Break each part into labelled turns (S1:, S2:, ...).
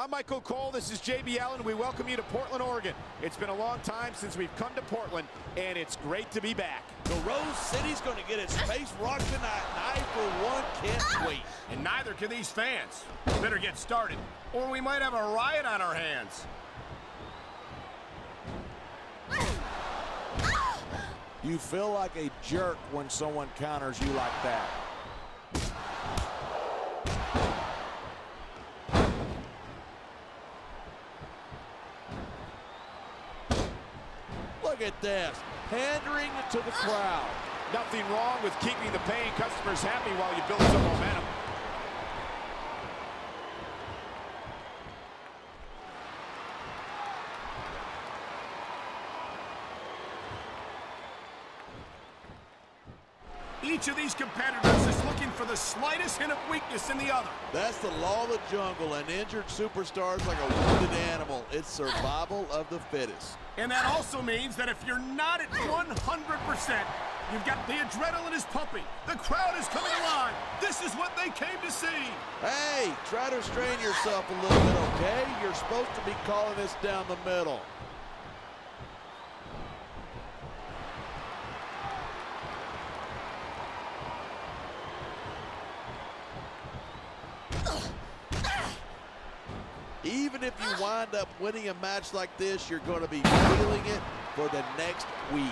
S1: I'm Michael Cole. This is JB Allen. We welcome you to Portland, Oregon. It's been a long time since we've come to Portland, and it's great to be back.
S2: The Rose City's going to get its face rocked tonight, and I, for one, can't wait.
S3: And neither can these fans. Better get started, or we might have a riot on our hands.
S2: You feel like a jerk when someone counters you like that. Look at this, pandering to the crowd.
S1: Nothing wrong with keeping the paying customers happy while you build some momentum.
S3: Each of these competitors is looking for the slightest hint of weakness in the other.
S2: That's the law of the jungle. An injured superstar is like a wounded animal. It's survival of the fittest.
S3: And that also means that if you're not at 100%, you've got the adrenaline is pumping. The crowd is coming alive. This is what they came to see.
S2: Hey, try to restrain yourself a little bit, okay? You're supposed to be calling this down the middle. Even if you wind up winning a match like this, you're going to be feeling it for the next week.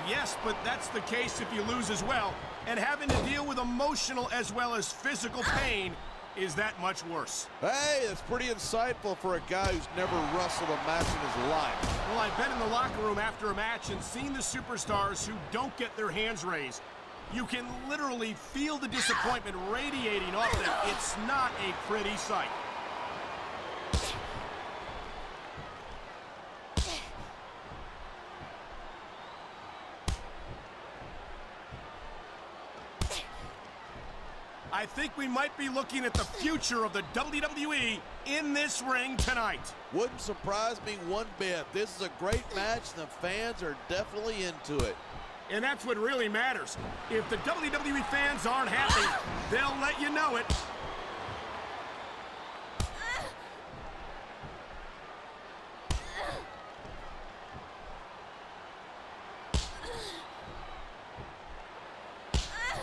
S3: Yes, but that's the case if you lose as well. And having to deal with emotional as well as physical pain is that much worse.
S2: Hey, that's pretty insightful for a guy who's never wrestled a match in his life.
S3: Well, I've been in the locker room after a match and seen the superstars who don't get their hands raised. You can literally feel the disappointment radiating off them. It's not a pretty sight. I think we might be looking at the future of the WWE in this ring tonight.
S2: Wouldn't surprise me one bit. This is a great match, and the fans are definitely into it.
S3: And that's what really matters. If the WWE fans aren't happy, they'll let you know it.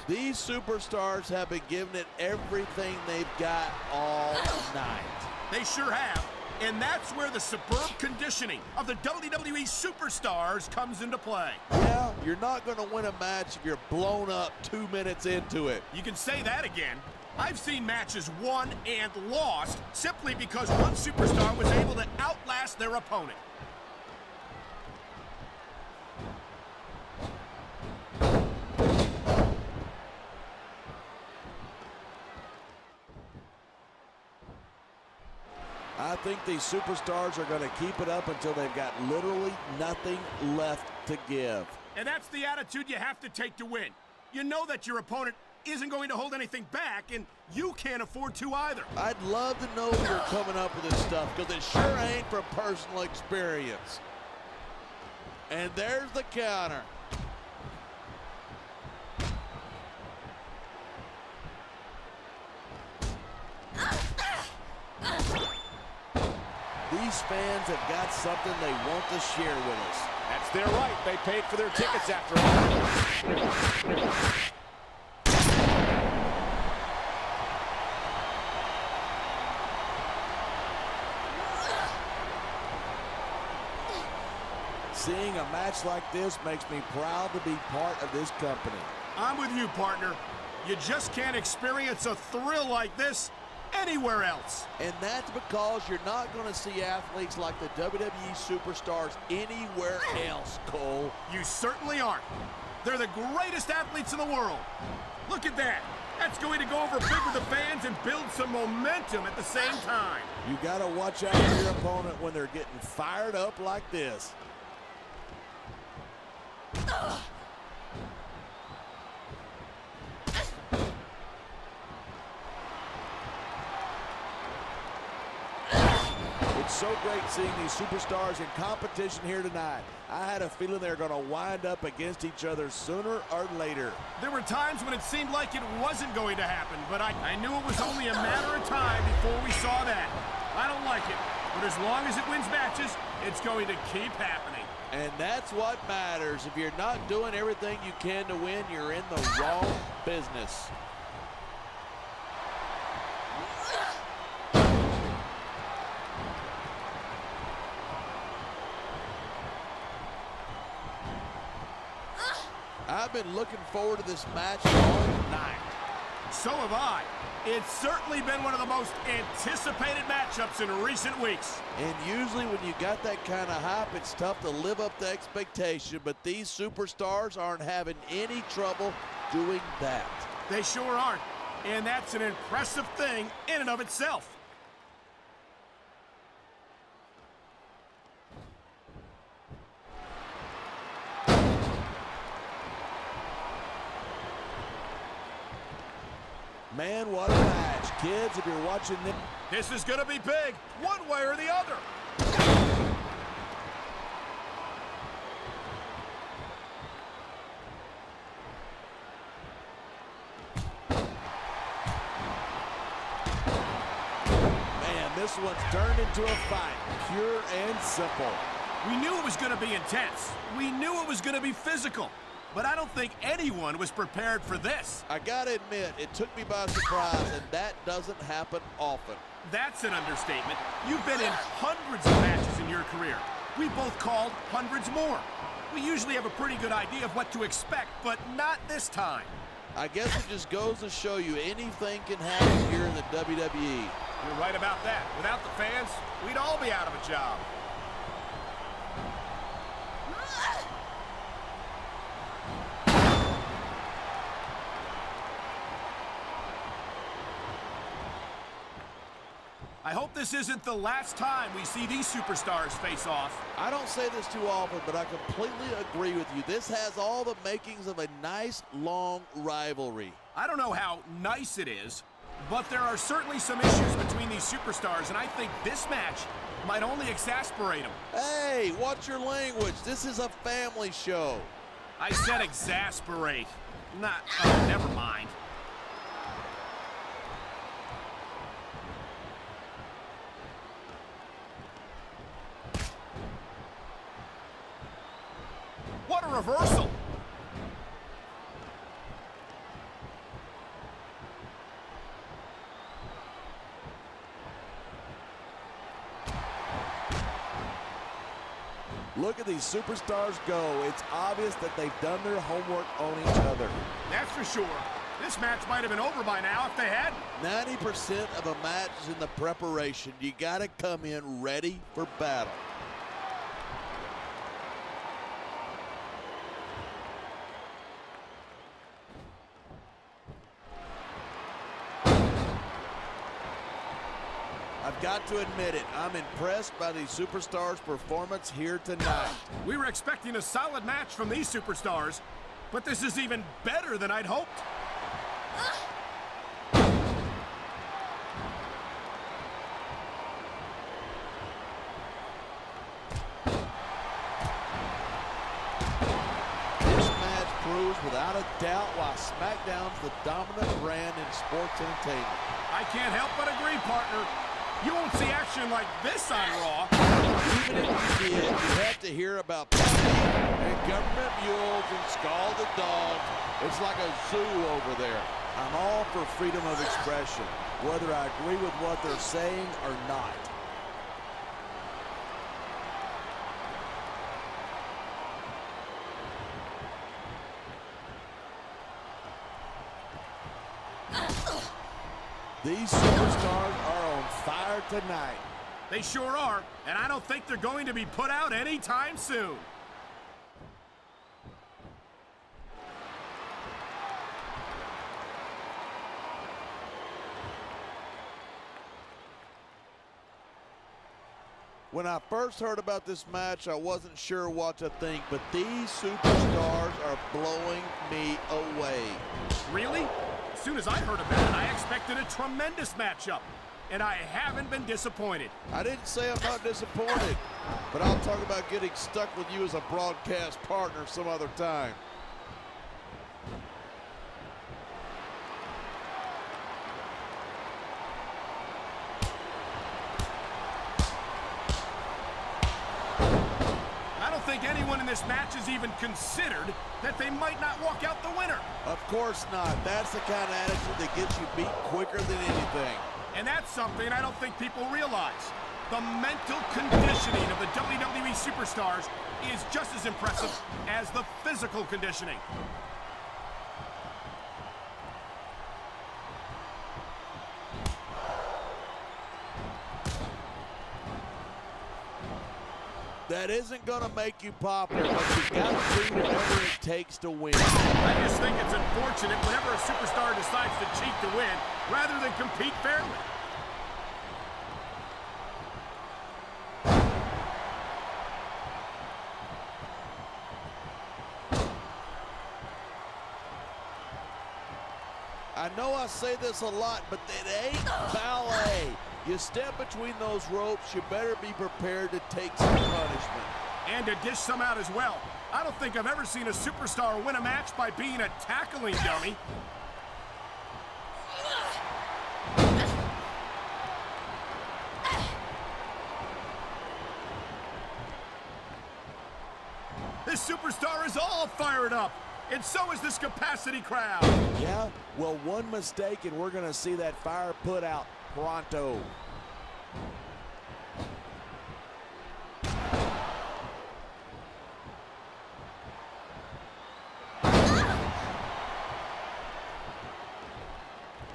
S2: These superstars have been giving it everything they've got all night.
S3: They sure have. And that's where the superb conditioning of the WWE superstars comes into play.
S2: Yeah, you're not going to win a match if you're blown up 2 minutes into it.
S3: You can say that again. I've seen matches won and lost simply because one superstar was able to outlast their opponent.
S2: I think these superstars are going to keep it up until they've got literally nothing left to give.
S3: And that's the attitude you have to take to win. You know that your opponent isn't going to hold anything back, and you can't afford to either.
S2: I'd love to know you're coming up with this stuff, because it sure ain't from personal experience. And there's the counter. These fans have got something they want to share with us.
S1: That's their right. They paid for their tickets after all.
S2: Seeing a match like this makes me proud to be part of this company.
S3: I'm with you, partner. You just can't experience a thrill like this anywhere else.
S2: And that's because you're not going to see athletes like the WWE superstars anywhere else, Cole.
S3: You certainly aren't. They're the greatest athletes in the world. Look at that. That's going to go over big with the fans and build some momentum at the same time.
S2: You got to watch out for your opponent when they're getting fired up like this. It's so great seeing these superstars in competition here tonight. I had a feeling they were going to wind up against each other sooner or later.
S3: There were times when it seemed like it wasn't going to happen, but I knew it was only a matter of time before we saw that. I don't like it, but as long as it wins matches, it's going to keep happening.
S2: And that's what matters. If you're not doing everything you can to win, you're in the wrong business. I've been looking forward to this match all night.
S3: So have I. It's certainly been one of the most anticipated matchups in recent weeks.
S2: And usually when you got that kind of hype, it's tough to live up to expectation, but these superstars aren't having any trouble doing that.
S3: They sure aren't, and that's an impressive thing in and of itself.
S2: Man, what a match. Kids, if you're watching
S3: this is going to be big, one way or the other.
S2: Man, this one's turned into a fight, pure and simple.
S3: We knew it was going to be intense. We knew it was going to be physical. But I don't think anyone was prepared for this.
S2: I gotta admit, it took me by surprise, and that doesn't happen often.
S3: That's an understatement. You've been in hundreds of matches in your career. We both called hundreds more. We usually have a pretty good idea of what to expect, but not this time.
S2: I guess it just goes to show you anything can happen here in the WWE.
S3: You're right about that. Without the fans, we'd all be out of a job. I hope this isn't the last time we see these superstars face off.
S2: I don't say this too often, but I completely agree with you. This has all the makings of a nice, long rivalry.
S3: I don't know how nice it is, but there are certainly some issues between these superstars, and I think this match might only exasperate them.
S2: Hey, watch your language. This is a family show.
S3: I said exasperate. Not, oh, never mind. What a reversal!
S2: Look at these superstars go. It's obvious that they've done their homework on each other.
S3: That's for sure. This match might have been over by now if they hadn't.
S2: 90% of a match is in the preparation. You got to come in ready for battle. I've got to admit it, I'm impressed by these superstars' performance here tonight.
S3: We were expecting a solid match from these superstars, but this is even better than I'd hoped.
S2: This match proves without a doubt why Smackdown's the dominant brand in sports entertainment.
S3: I can't help but agree, partner. You won't see action like this on Raw.
S2: Even if you did, you have to hear about and government mules and scalded dogs. It's like a zoo over there. I'm all for freedom of expression, whether I agree with what they're saying or not. These superstars are on fire tonight.
S3: They sure are, and I don't think they're going to be put out anytime soon.
S2: When I first heard about this match, I wasn't sure what to think, but these superstars are blowing me away.
S3: Really? As soon as I heard about it, I expected a tremendous matchup, and I haven't been disappointed.
S2: I didn't say I'm not disappointed, but I'll talk about getting stuck with you as a broadcast partner some other time.
S3: don't think anyone in this match has even considered that they might not walk out the winner.
S2: Of course not. That's the kind of attitude that gets you beat quicker than anything.
S3: And that's something I don't think people realize. The mental conditioning of the WWE superstars is just as impressive as the physical conditioning.
S2: That isn't going to make you popular, but you've got to do whatever it takes to win.
S3: I just think it's unfortunate whenever a superstar decides to cheat to win rather than compete fairly.
S2: I know I say this a lot, but it ain't ballet. You step between those ropes, you better be prepared to take some punishment.
S3: And to dish some out as well. I don't think I've ever seen a superstar win a match by being a tackling dummy. This superstar is all fired up. And so is this capacity crowd.
S2: Yeah, well, one mistake and we're going to see that fire put out pronto.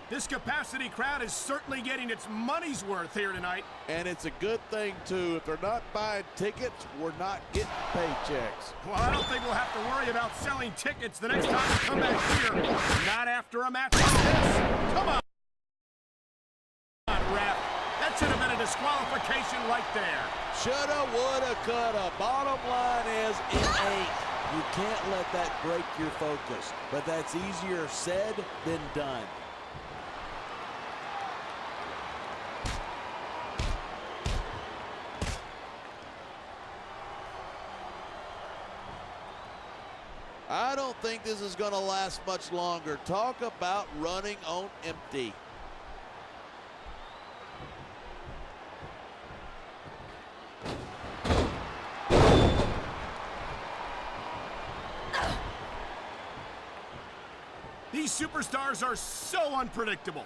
S3: This capacity crowd is certainly getting its money's worth here tonight.
S2: And it's a good thing, too. If they're not buying tickets, we're not getting paychecks.
S3: Well, I don't think we'll have to worry about selling tickets the next time we come back here. Not after a match like this. Come on, ref. That should have been a disqualification right there.
S2: Shoulda, woulda, coulda. Bottom line is, it ain't. You can't let that break your focus. But that's easier said than done. I don't think this is going to last much longer. Talk about running on empty.
S3: These superstars are so unpredictable.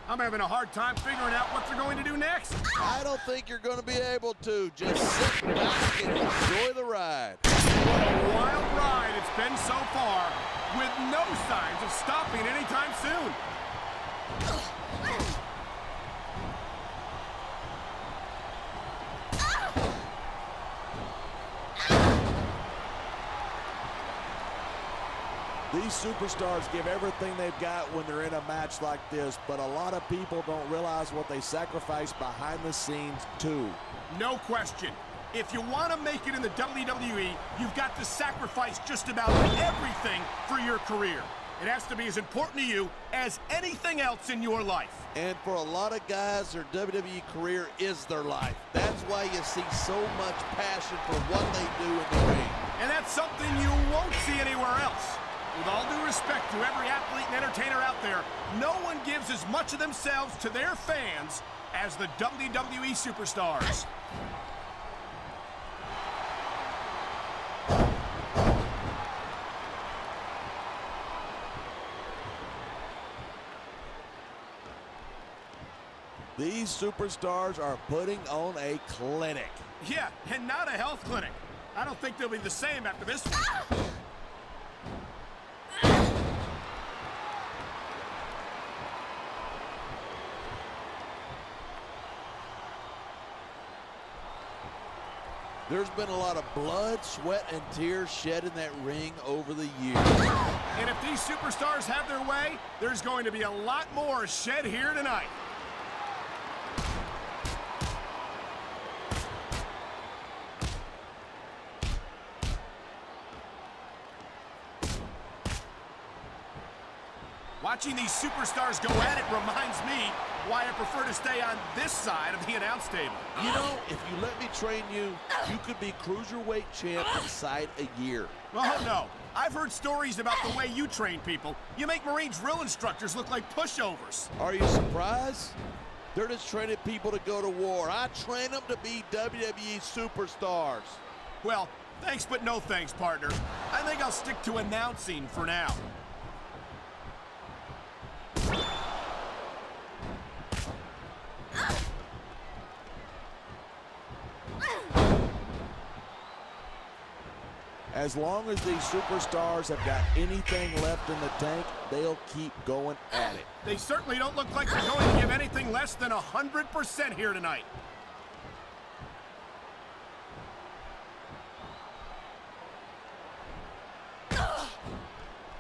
S3: I'm having a hard time figuring out what they're going to do next.
S2: I don't think you're going to be able to. Just sit back and enjoy the ride.
S3: What a wild ride it's been so far, with no signs of stopping anytime soon.
S2: These superstars give everything they've got when they're in a match like this, but a lot of people don't realize what they sacrifice behind the scenes, too.
S3: No question. If you want to make it in the WWE, you've got to sacrifice just about everything for your career. It has to be as important to you as anything else in your life.
S2: And for a lot of guys, their WWE career is their life. That's why you see so much passion for what they do in the ring.
S3: And that's something you won't see anywhere else. With all due respect to every athlete and entertainer out there, no one gives as much of themselves to their fans as the WWE superstars.
S2: These superstars are putting on a clinic.
S3: Yeah, and not a health clinic. I don't think they'll be the same after this one.
S2: There's been a lot of blood, sweat, and tears shed in that ring over the years.
S3: And if these superstars have their way, there's going to be a lot more shed here tonight. Watching these superstars go at it reminds me why I prefer to stay on this side of the announce table.
S2: You know, if you let me train you, you could be cruiserweight champ inside a year.
S3: Oh, no. I've heard stories about the way you train people. You make Marine drill instructors look like pushovers.
S2: Are you surprised? They're just training people to go to war. I train them to be WWE superstars.
S3: Well, Thanks, but no thanks, partner. I think I'll stick to announcing for now.
S2: As long as these superstars have got anything left in the tank, they'll keep going at it.
S3: They certainly don't look like they're going to give anything less than 100% here tonight.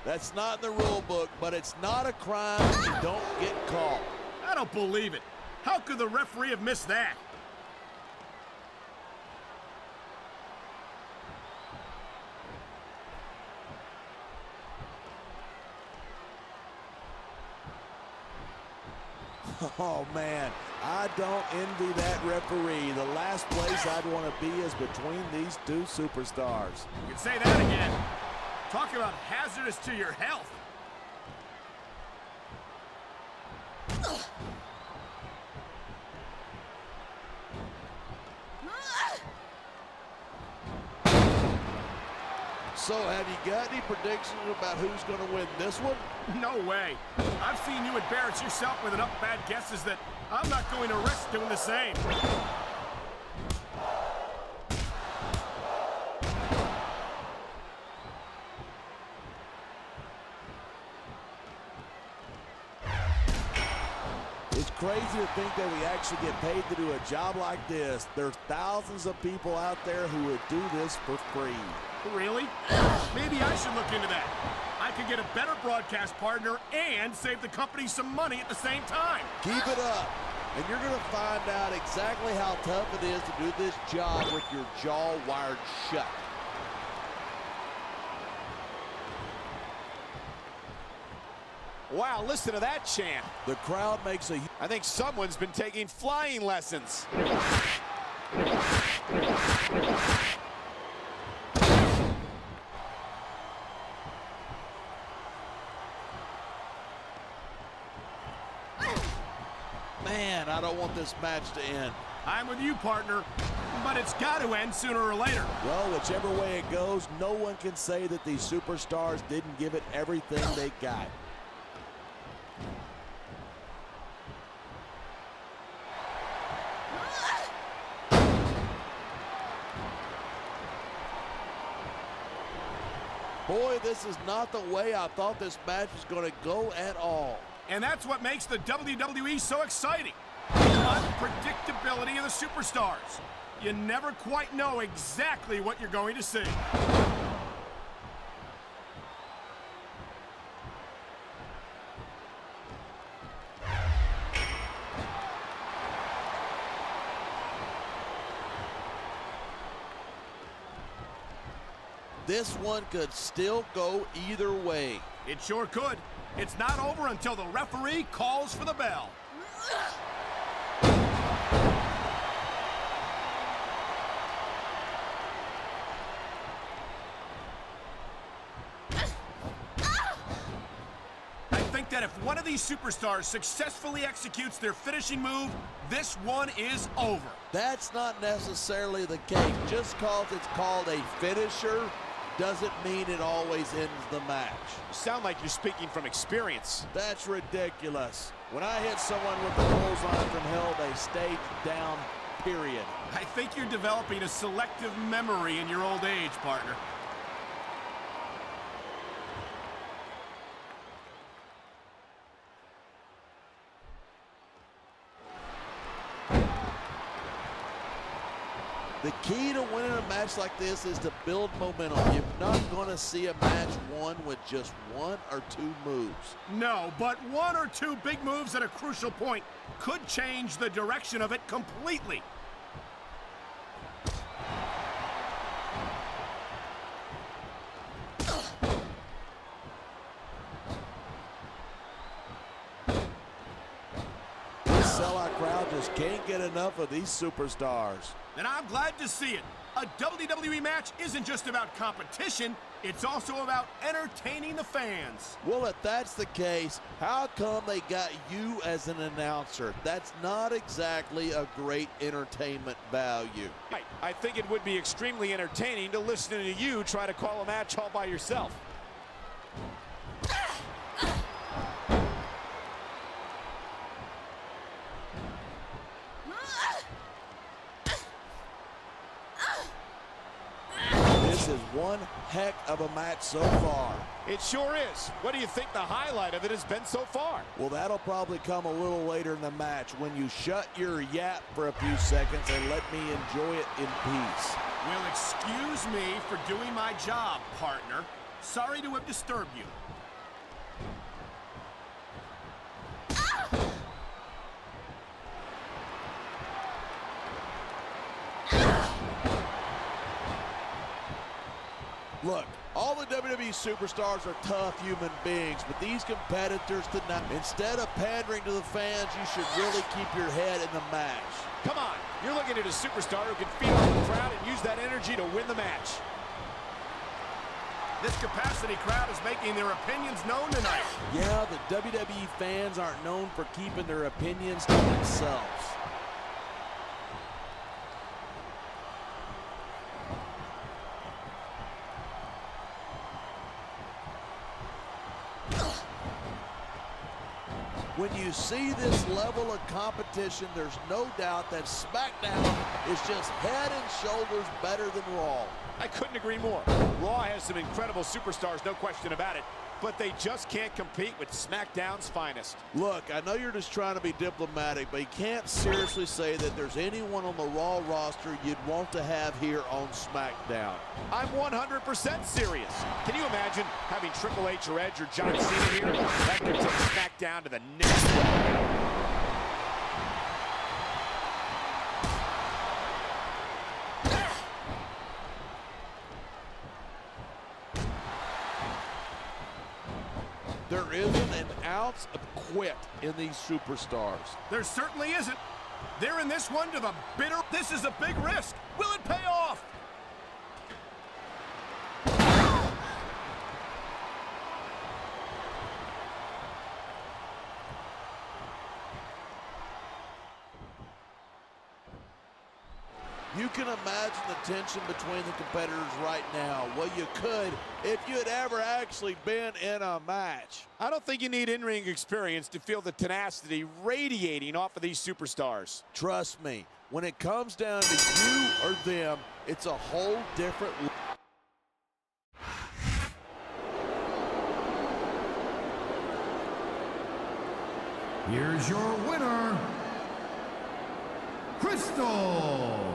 S2: That's not in the rule book, but it's not a crime if you don't get caught.
S3: I don't believe it. How could the referee have missed that?
S2: Oh, man, I don't envy that referee. The last place I'd want to be is between these two superstars.
S3: You can say that again. Talk about hazardous to your health.
S2: So, have you got any predictions about who's going to win this one?
S3: No way. I've seen you embarrass yourself with enough bad guesses that I'm not going to risk doing the same.
S2: It's crazy to think that we actually get paid to do a job like this. There's thousands of people out there who would do this for free.
S3: Really? Maybe I should look into that. I could get a better broadcast partner and save the company some money at the same time.
S2: Keep it up, and you're going to find out exactly how tough it is to do this job with your jaw wired shut.
S1: Wow, listen to that chant.
S2: The crowd makes a...
S1: I think someone's been taking flying lessons.
S2: Man, I don't want this match to end.
S3: I'm with you, partner, but it's got to end sooner or later.
S2: Well, whichever way it goes, no one can say that these superstars didn't give it everything they got. Boy, this is not the way I thought this match was going to go at all.
S3: And that's what makes the WWE so exciting. The unpredictability of the superstars. You never quite know exactly what you're going to see.
S2: This one could still go either way.
S3: It sure could. It's not over until the referee calls for the bell. I think that if one of these superstars successfully executes their finishing move, this one is over.
S2: That's not necessarily the case. Just because it's called a finisher doesn't mean it always ends the match.
S1: You sound like you're speaking from experience.
S2: That's ridiculous. When I hit someone with the bullseye from hell, they stayed down, period.
S3: I think you're developing a selective memory in your old age, partner.
S2: The key to winning a match like this is to build momentum. You're not going to see a match won with just one or two moves.
S3: No, but one or two big moves at a crucial point could change the direction of it completely.
S2: This sellout crowd just can't get enough of these superstars.
S3: And I'm glad to see it. A WWE match isn't just about competition, it's also about entertaining the fans.
S2: Well, if that's the case, how come they got you as an announcer? That's not exactly a great entertainment value.
S1: Right. I think it would be extremely entertaining to listen to you try to call a match all by yourself.
S2: This is one heck of a match so far.
S1: It sure is. What do you think the highlight of it has been so far?
S2: Well, that'll probably come a little later in the match when you shut your yap for a few seconds and let me enjoy it in peace.
S3: Well, excuse me for doing my job, partner. Sorry to have disturbed you.
S2: Look, all the WWE superstars are tough human beings, but these competitors tonight, instead of pandering to the fans, you should really keep your head in the match.
S1: Come on, you're looking at a superstar who can feed off the crowd and use that energy to win the match.
S3: This capacity crowd is making their opinions known tonight.
S2: Yeah, the WWE fans aren't known for keeping their opinions to themselves. When you see this level of competition, there's no doubt that Smackdown is just head and shoulders better than Raw.
S1: I couldn't agree more. Raw has some incredible superstars, no question about it, but they just can't compete with SmackDown's finest.
S2: Look, I know you're just trying to be diplomatic, but you can't seriously say that there's anyone on the Raw roster you'd want to have here on SmackDown.
S1: I'm 100% serious. Can you imagine having Triple H or Edge or John Cena here? That could take SmackDown to the next level.
S2: There isn't an ounce of quit in these superstars.
S3: There certainly isn't. They're in this one to the bitter. This is a big risk. Will it pay off?
S2: You can imagine the tension between the competitors right now. Well, you could if you had ever actually been in a match.
S1: I don't think you need in-ring experience to feel the tenacity radiating off of these superstars.
S2: Trust me, when it comes down to you or them, it's a whole different.
S4: Here's your winner, Crystal